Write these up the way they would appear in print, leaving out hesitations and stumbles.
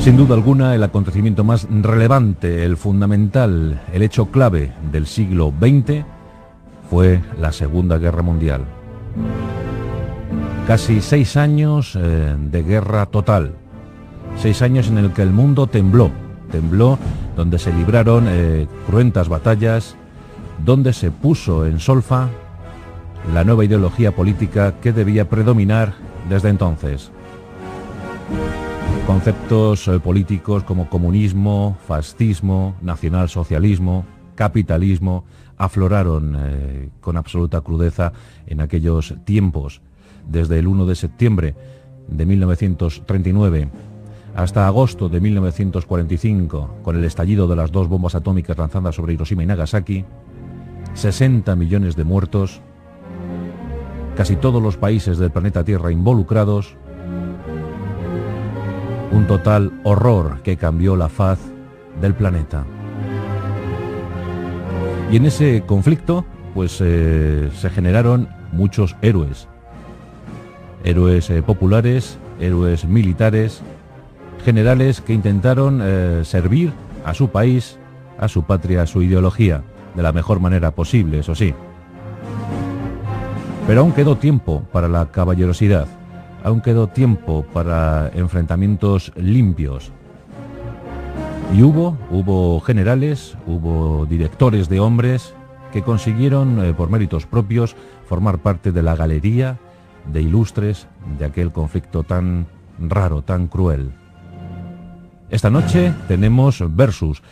Sin duda alguna, el acontecimiento más relevante, el fundamental, el hecho clave del siglo XX fue la Segunda Guerra Mundial. Casi 6 años de guerra total. 6 años en el que el mundo tembló, donde se libraron cruentas batallas, donde se puso en solfa la nueva ideología política que debía predominar desde entonces. Conceptos políticos como comunismo, fascismo, nacionalsocialismo, capitalismo, afloraron con absoluta crudeza en aquellos tiempos, desde el 1 de septiembre de 1939 hasta agosto de 1945, con el estallido de las 2 bombas atómicas lanzadas sobre Hiroshima y Nagasaki, 60 millones de muertos, casi todos los países del planeta Tierra involucrados, un total horror que cambió la faz del planeta. Y en ese conflicto, pues se generaron muchos héroes. Héroes populares, héroes militares, generales que intentaron servir a su país, a su patria, a su ideología, de la mejor manera posible, eso sí. Pero aún quedó tiempo para la caballerosidad, aún quedó tiempo para enfrentamientos limpios. Y hubo generales, hubo directores de hombres que consiguieron, por méritos propios, formar parte de la galería de ilustres de aquel conflicto tan raro, tan cruel. Esta noche tenemos versus.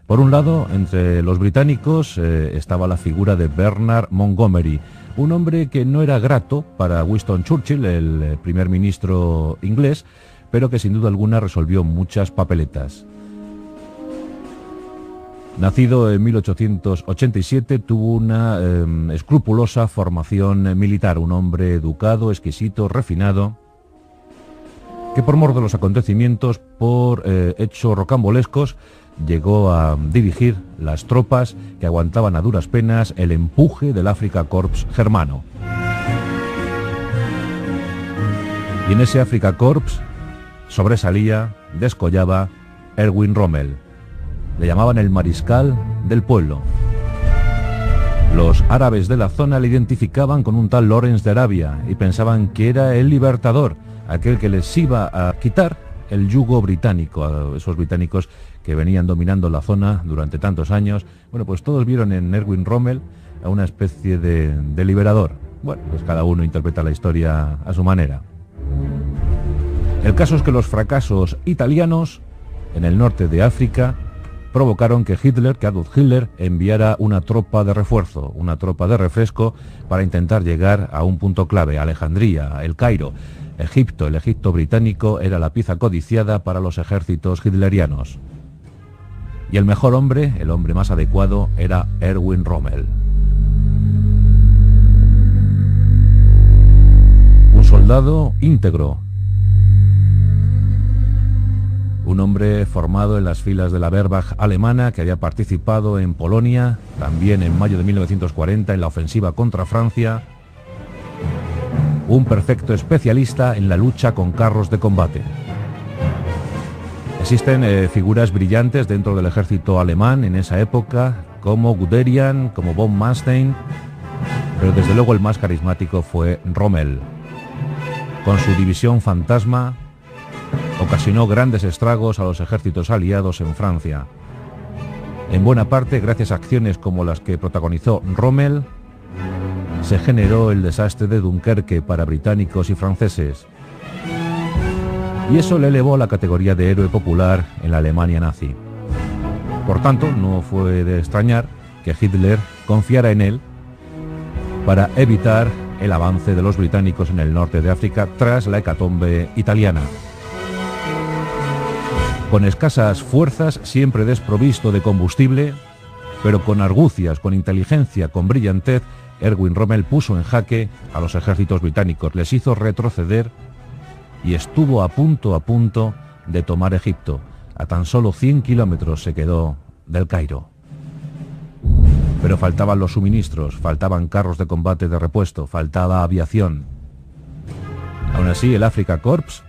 Por un lado, entre los británicos estaba la figura de Bernard Montgomery, un hombre que no era grato para Winston Churchill, el primer ministro inglés, pero que sin duda alguna resolvió muchas papeletas. Nacido en 1887, tuvo una escrupulosa formación militar, un hombre educado, exquisito, refinado, que por mor de los acontecimientos, por hechos rocambolescos, llegó a dirigir las tropas que aguantaban a duras penas el empuje del Afrika Korps germano. Y en ese Afrika Korps sobresalía, descollaba Erwin Rommel. Le llamaban el mariscal del pueblo. Los árabes de la zona le identificaban con un tal Lawrence de Arabia y pensaban que era el libertador, aquel que les iba a quitar el yugo británico, a esos británicos que venían dominando la zona durante tantos años. Bueno, pues todos vieron en Erwin Rommel a una especie de liberador. Bueno, pues cada uno interpreta la historia a su manera. El caso es que los fracasos italianos en el norte de África provocaron que Adolf Hitler enviara una tropa de refuerzo, una tropa de refresco para intentar llegar a un punto clave, Alejandría, El Cairo, Egipto. El Egipto británico era la pieza codiciada para los ejércitos hitlerianos. Y el mejor hombre, el hombre más adecuado, era Erwin Rommel. Un soldado íntegro. Un hombre formado en las filas de la Wehrmacht alemana, que había participado en Polonia, también en mayo de 1940 en la ofensiva contra Francia. Un perfecto especialista en la lucha con carros de combate. Existen figuras brillantes dentro del ejército alemán en esa época, como Guderian, como von Manstein, pero desde luego el más carismático fue Rommel. Con su división fantasma, ocasionó grandes estragos a los ejércitos aliados en Francia. En buena parte, gracias a acciones como las que protagonizó Rommel, se generó el desastre de Dunkerque para británicos y franceses. Y eso le elevó a la categoría de héroe popular en la Alemania nazi. Por tanto, no fue de extrañar que Hitler confiara en él para evitar el avance de los británicos en el norte de África tras la hecatombe italiana. Con escasas fuerzas, siempre desprovisto de combustible, pero con argucias, con inteligencia, con brillantez, Erwin Rommel puso en jaque a los ejércitos británicos, les hizo retroceder y estuvo a punto de tomar Egipto. A tan solo 100 kilómetros se quedó del Cairo. Pero faltaban los suministros, faltaban carros de combate de repuesto, faltaba aviación. Aún así, el Afrika Korps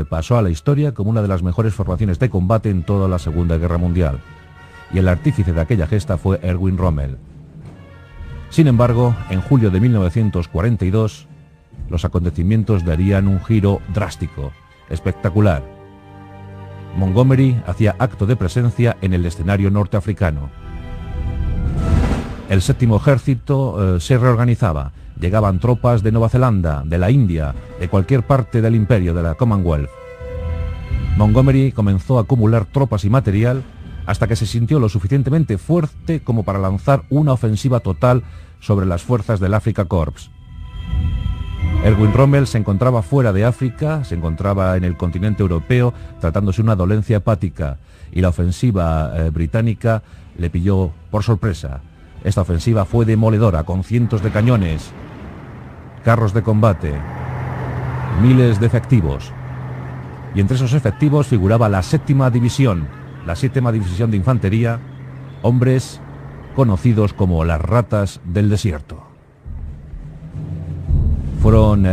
pasó a la historia como una de las mejores formaciones de combate en toda la Segunda Guerra Mundial, y el artífice de aquella gesta fue Erwin Rommel. Sin embargo, en julio de 1942, los acontecimientos darían un giro drástico, espectacular. Montgomery hacía acto de presencia en el escenario norteafricano. El séptimo ejército se reorganizaba. Llegaban tropas de Nueva Zelanda, de la India, de cualquier parte del imperio, de la Commonwealth. Montgomery comenzó a acumular tropas y material hasta que se sintió lo suficientemente fuerte como para lanzar una ofensiva total sobre las fuerzas del Afrika Korps. Erwin Rommel se encontraba fuera de África, se encontraba en el continente europeo tratándose una dolencia hepática, y la ofensiva británica le pilló por sorpresa. Esta ofensiva fue demoledora, con cientos de cañones, carros de combate, miles de efectivos. Y entre esos efectivos figuraba la séptima división de infantería, hombres conocidos como las ratas del desierto. Fueron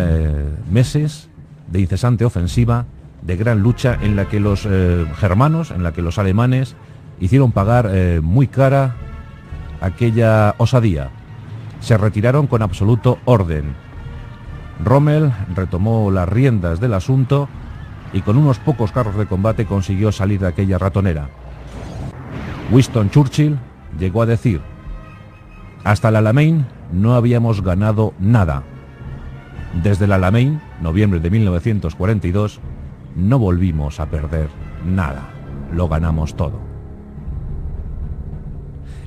meses de incesante ofensiva, de gran lucha en la que los germanos, en la que los alemanes hicieron pagar muy cara aquella osadía. Se retiraron con absoluto orden. Rommel retomó las riendas del asunto y con unos pocos carros de combate consiguió salir de aquella ratonera. Winston Churchill llegó a decir: hasta el Alamein no habíamos ganado nada. Desde el Alamein, noviembre de 1942, no volvimos a perder nada. Lo ganamos todo.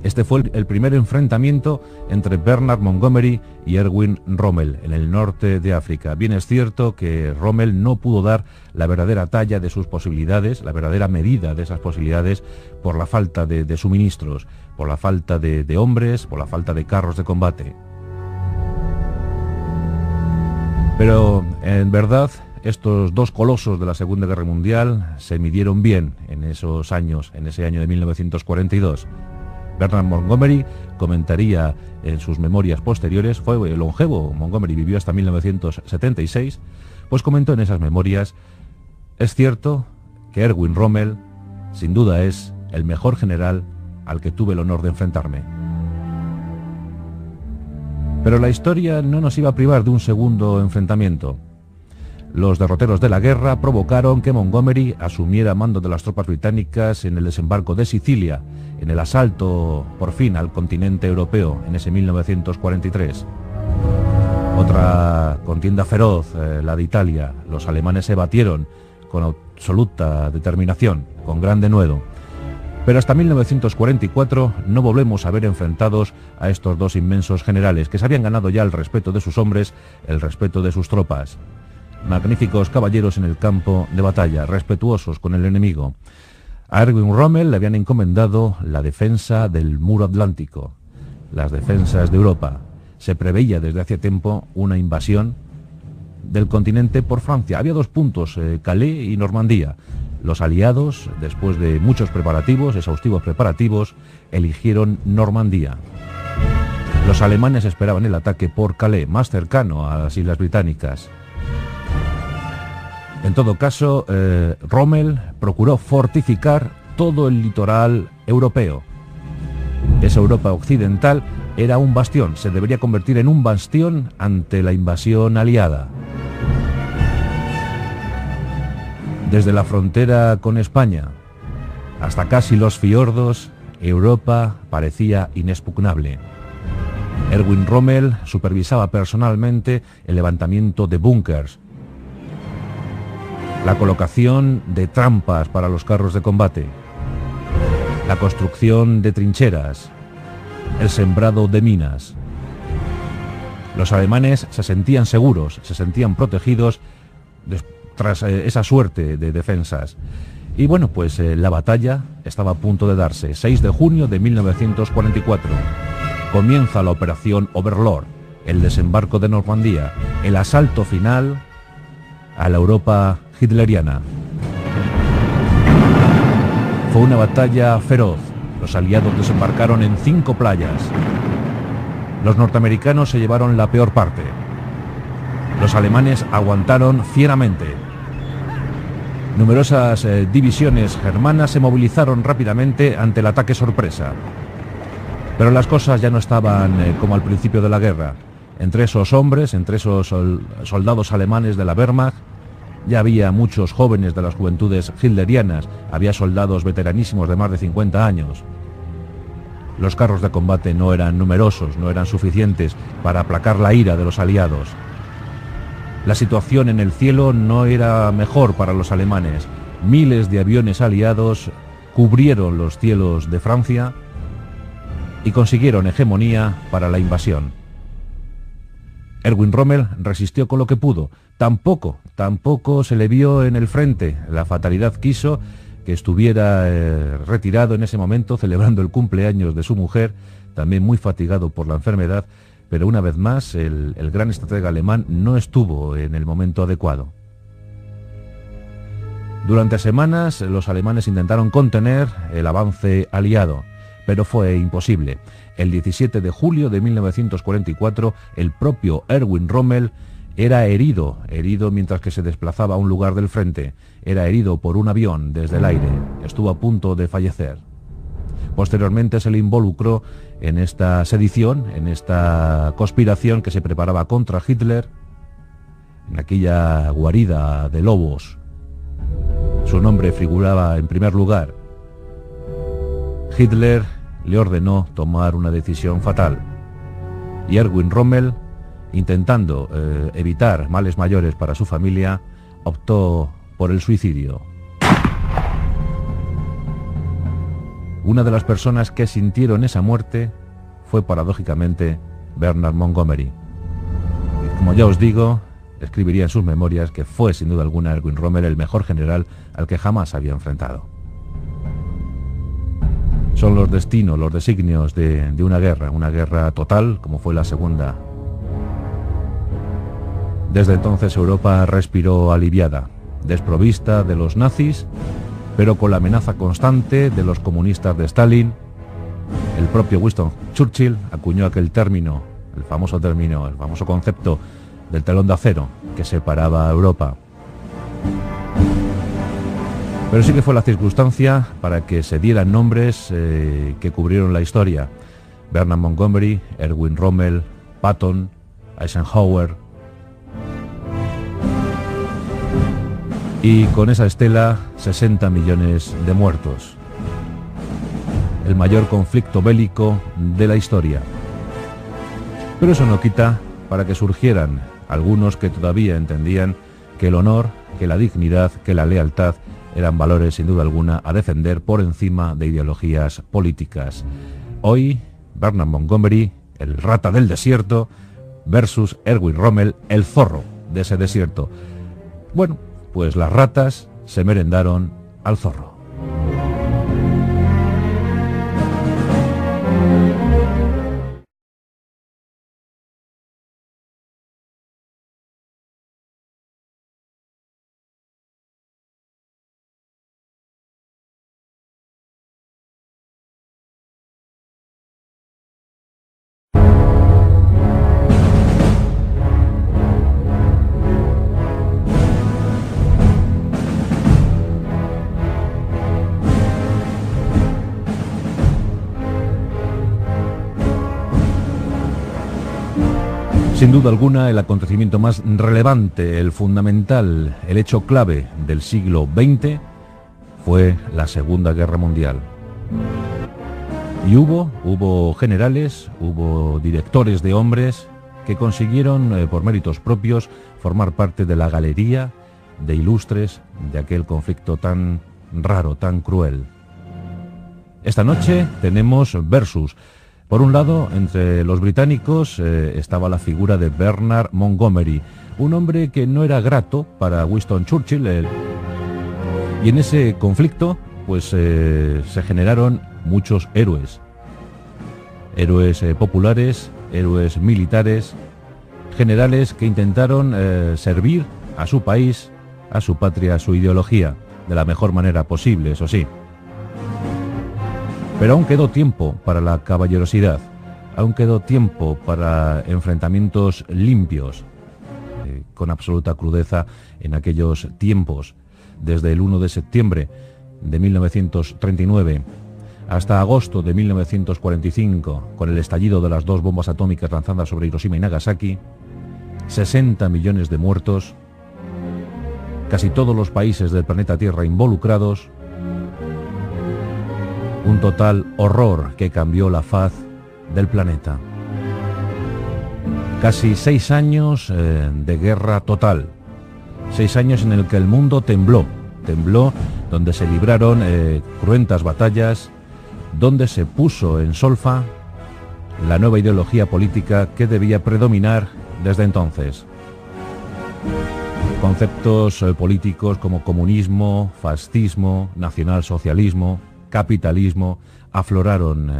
Este fue el primer enfrentamiento entre Bernard Montgomery y Erwin Rommel en el norte de África. Bien es cierto que Rommel no pudo dar la verdadera talla de sus posibilidades, la verdadera medida de esas posibilidades, por la falta de suministros, por la falta de hombres, por la falta de carros de combate. Pero en verdad, estos dos colosos de la Segunda Guerra Mundial se midieron bien en esos años, en ese año de 1942. Bernard Montgomery comentaría en sus memorias posteriores, fue longevo, Montgomery vivió hasta 1976, pues comentó en esas memorias: es cierto que Erwin Rommel sin duda es el mejor general al que tuve el honor de enfrentarme. Pero la historia no nos iba a privar de un segundo enfrentamiento. Los derroteros de la guerra provocaron que Montgomery asumiera mando de las tropas británicas en el desembarco de Sicilia, en el asalto, por fin, al continente europeo, en ese 1943. Otra contienda feroz, la de Italia. Los alemanes se batieron con absoluta determinación, con gran denuedo. Pero hasta 1944 no volvemos a ver enfrentados a estos dos inmensos generales, que se habían ganado ya el respeto de sus hombres, el respeto de sus tropas. Magníficos caballeros en el campo de batalla, respetuosos con el enemigo. A Erwin Rommel le habían encomendado la defensa del muro atlántico, las defensas de Europa. Se preveía desde hace tiempo una invasión del continente por Francia. Había dos puntos, Calais y Normandía. Los aliados, después de muchos preparativos, exhaustivos preparativos, eligieron Normandía. Los alemanes esperaban el ataque por Calais, más cercano a las Islas Británicas. En todo caso, Rommel procuró fortificar todo el litoral europeo. Esa Europa occidental era un bastión, se debería convertir en un bastión ante la invasión aliada. Desde la frontera con España hasta casi los fiordos, Europa parecía inexpugnable. Erwin Rommel supervisaba personalmente el levantamiento de búnkers, la colocación de trampas para los carros de combate, la construcción de trincheras, el sembrado de minas. Los alemanes se sentían seguros, se sentían protegidos tras esa suerte de defensas. Y bueno, pues la batalla estaba a punto de darse. 6 de junio de 1944. Comienza la operación Overlord, el desembarco de Normandía, el asalto final a la Europa hitleriana. Fue una batalla feroz. Los aliados desembarcaron en 5 playas. Los norteamericanos se llevaron la peor parte. Los alemanes aguantaron fieramente. Numerosas divisiones germanas se movilizaron rápidamente ante el ataque sorpresa. Pero las cosas ya no estaban como al principio de la guerra. Entre esos hombres, entre esos soldados alemanes de la Wehrmacht, ya había muchos jóvenes de las juventudes hitlerianas, había soldados veteranísimos de más de 50 años. Los carros de combate no eran numerosos, no eran suficientes para aplacar la ira de los aliados. La situación en el cielo no era mejor para los alemanes. Miles de aviones aliados cubrieron los cielos de Francia y consiguieron hegemonía para la invasión. Erwin Rommel resistió con lo que pudo. Tampoco se le vio en el frente. La fatalidad quiso que estuviera retirado en ese momento, celebrando el cumpleaños de su mujer, también muy fatigado por la enfermedad, pero una vez más el gran estratega alemán no estuvo en el momento adecuado. Durante semanas los alemanes intentaron contener el avance aliado, pero fue imposible. El 17 de julio de 1944, el propio Erwin Rommel era herido mientras que se desplazaba a un lugar del frente. Era herido por un avión desde el aire. Estuvo a punto de fallecer. Posteriormente se le involucró en esta sedición, en esta conspiración que se preparaba contra Hitler, en aquella guarida de lobos. Su nombre figuraba en primer lugar. Hitler le ordenó tomar una decisión fatal. Y Erwin Rommel, intentando evitar males mayores para su familia, optó por el suicidio. Una de las personas que sintieron esa muerte fue paradójicamente Bernard Montgomery. Y como ya os digo, escribiría en sus memorias que fue sin duda alguna Erwin Rommel el mejor general al que jamás había enfrentado. Son los destinos, los designios de una guerra total como fue la Segunda. Desde entonces Europa respiró aliviada, desprovista de los nazis, pero con la amenaza constante de los comunistas de Stalin. El propio Winston Churchill acuñó aquel término, el famoso concepto del telón de acero que separaba a Europa. Pero sí que fue la circunstancia para que se dieran nombres que cubrieron la historia. Bernard Montgomery, Erwin Rommel, Patton, Eisenhower. Y con esa estela, 60 millones de muertos. El mayor conflicto bélico de la historia. Pero eso no quita para que surgieran algunos que todavía entendían que el honor, que la dignidad, que la lealtad eran valores sin duda alguna a defender por encima de ideologías políticas. Hoy, Bernard Montgomery, el rata del desierto, versus Erwin Rommel, el zorro de ese desierto. Bueno, pues las ratas se merendaron al zorro. Sin duda alguna, el acontecimiento más relevante, el fundamental, el hecho clave del siglo XX fue la Segunda Guerra Mundial. Y hubo generales, hubo directores de hombres que consiguieron, por méritos propios, formar parte de la galería de ilustres de aquel conflicto tan raro, tan cruel. Esta noche tenemos versus. Por un lado, entre los británicos estaba la figura de Bernard Montgomery, un hombre que no era grato para Winston Churchill. Y en ese conflicto, pues se generaron muchos héroes. Héroes populares, héroes militares, generales que intentaron servir a su país, a su patria, a su ideología, de la mejor manera posible, eso sí. Pero aún quedó tiempo para la caballerosidad, aún quedó tiempo para enfrentamientos limpios, con absoluta crudeza en aquellos tiempos, desde el 1 de septiembre de 1939 hasta agosto de 1945, con el estallido de las 2 bombas atómicas lanzadas sobre Hiroshima y Nagasaki, 60 millones de muertos, casi todos los países del planeta Tierra involucrados, un total horror que cambió la faz del planeta. Casi 6 años de guerra total, 6 años en el que el mundo tembló, donde se libraron cruentas batallas, donde se puso en solfa la nueva ideología política que debía predominar desde entonces. Conceptos políticos como comunismo, fascismo, nacionalsocialismo, capitalismo afloraron